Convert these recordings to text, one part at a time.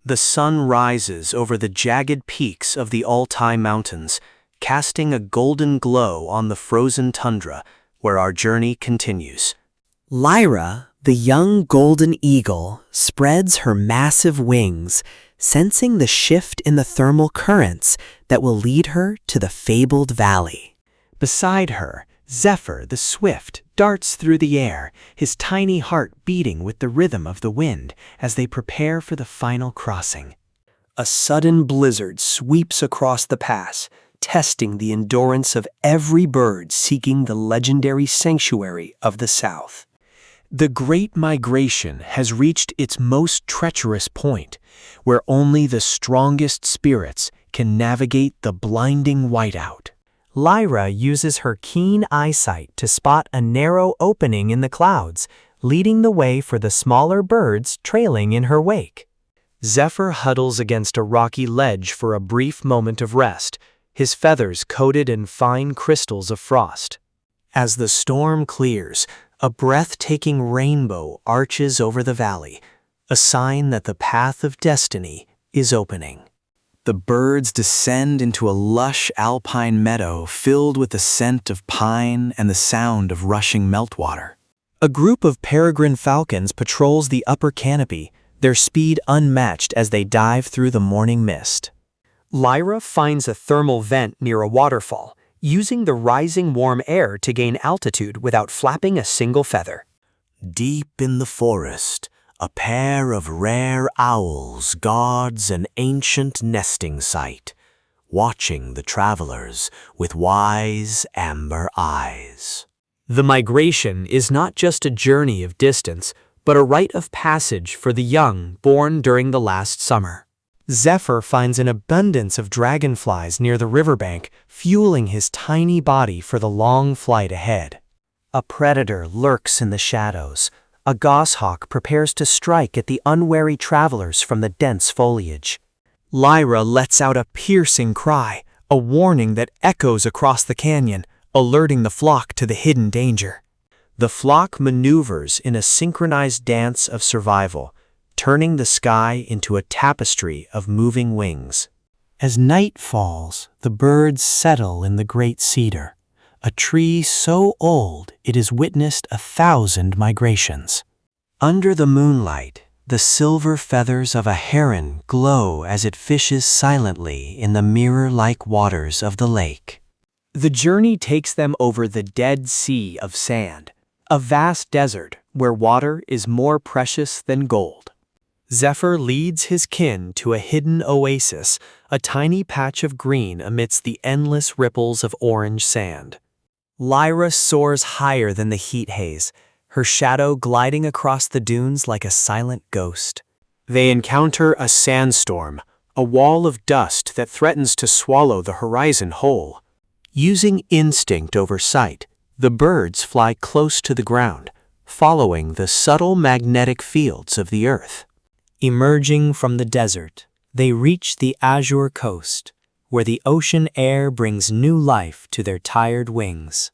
The sun rises over the jagged peaks of the Altai Mountains, casting a golden glow on the frozen tundra where our journey continues. Lyra, the young golden eagle, spreads her massive wings, sensing the shift in the thermal currents that will lead her to the fabled valley. Beside her, Zephyr the swift darts through the air, his tiny heart beating with the rhythm of the wind as they prepare for the final crossing. A sudden blizzard sweeps across the pass, testing the endurance of every bird seeking the legendary sanctuary of the south. The Great Migration has reached its most treacherous point, where only the strongest spirits can navigate the blinding whiteout. Lyra uses her keen eyesight to spot a narrow opening in the clouds, leading the way for the smaller birds trailing in her wake. Zephyr huddles against a rocky ledge for a brief moment of rest, his feathers coated in fine crystals of frost. As the storm clears, a breathtaking rainbow arches over the valley, a sign that the path of destiny is opening. The birds descend into a lush alpine meadow filled with the scent of pine and the sound of rushing meltwater. A group of peregrine falcons patrols the upper canopy, their speed unmatched as they dive through the morning mist. Lyra finds a thermal vent near a waterfall, using the rising warm air to gain altitude without flapping a single feather. Deep in the forest, a pair of rare owls guards an ancient nesting site, watching the travelers with wise amber eyes. The migration is not just a journey of distance, but a rite of passage for the young born during the last summer. Zephyr finds an abundance of dragonflies near the riverbank, fueling his tiny body for the long flight ahead. A predator lurks in the shadows. A goshawk prepares to strike at the unwary travelers from the dense foliage. Lyra lets out a piercing cry, a warning that echoes across the canyon, alerting the flock to the hidden danger. The flock maneuvers in a synchronized dance of survival, turning the sky into a tapestry of moving wings. As night falls, the birds settle in the great cedar, a tree so old it has witnessed 1,000 migrations. Under the moonlight, the silver feathers of a heron glow as it fishes silently in the mirror-like waters of the lake. The journey takes them over the Dead Sea of Sand, a vast desert where water is more precious than gold. Zephyr leads his kin to a hidden oasis, a tiny patch of green amidst the endless ripples of orange sand. Lyra soars higher than the heat haze, her shadow gliding across the dunes like a silent ghost. They encounter a sandstorm, a wall of dust that threatens to swallow the horizon whole. Using instinct over sight, the birds fly close to the ground, following the subtle magnetic fields of the earth. Emerging from the desert, they reach the azure coast, where the ocean air brings new life to their tired wings.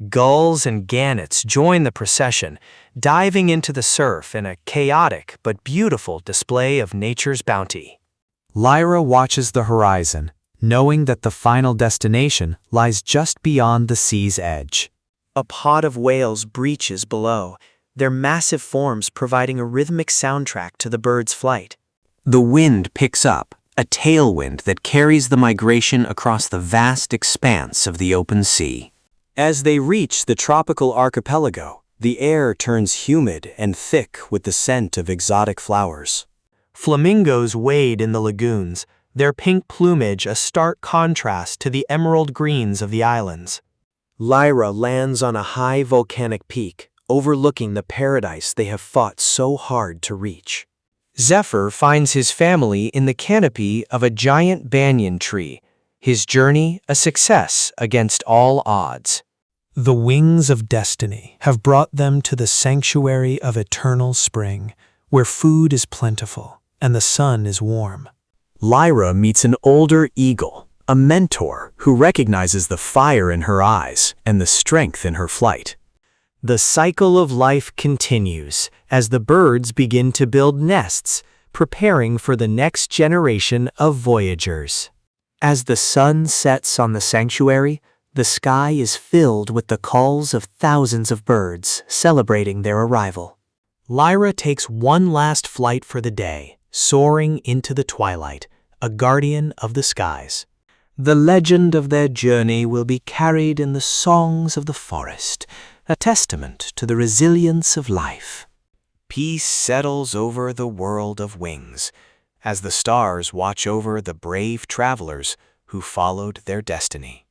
Gulls and gannets join the procession, diving into the surf in a chaotic but beautiful display of nature's bounty. Lyra watches the horizon, knowing that the final destination lies just beyond the sea's edge. A pod of whales breaches below, their massive forms providing a rhythmic soundtrack to the bird's flight. The wind picks up, a tailwind that carries the migration across the vast expanse of the open sea. As they reach the tropical archipelago, the air turns humid and thick with the scent of exotic flowers. Flamingos wade in the lagoons, their pink plumage a stark contrast to the emerald greens of the islands. Lyra lands on a high volcanic peak, overlooking the paradise they have fought so hard to reach. Zephyr finds his family in the canopy of a giant banyan tree, his journey a success against all odds. The wings of destiny have brought them to the sanctuary of eternal spring, where food is plentiful and the sun is warm. Lyra meets an older eagle, a mentor who recognizes the fire in her eyes and the strength in her flight. The cycle of life continues as the birds begin to build nests, preparing for the next generation of voyagers. As the sun sets on the sanctuary, the sky is filled with the calls of thousands of birds celebrating their arrival. Lyra takes one last flight for the day, soaring into the twilight, a guardian of the skies. The legend of their journey will be carried in the songs of the forest, a testament to the resilience of life. Peace settles over the world of wings, as the stars watch over the brave travelers who followed their destiny.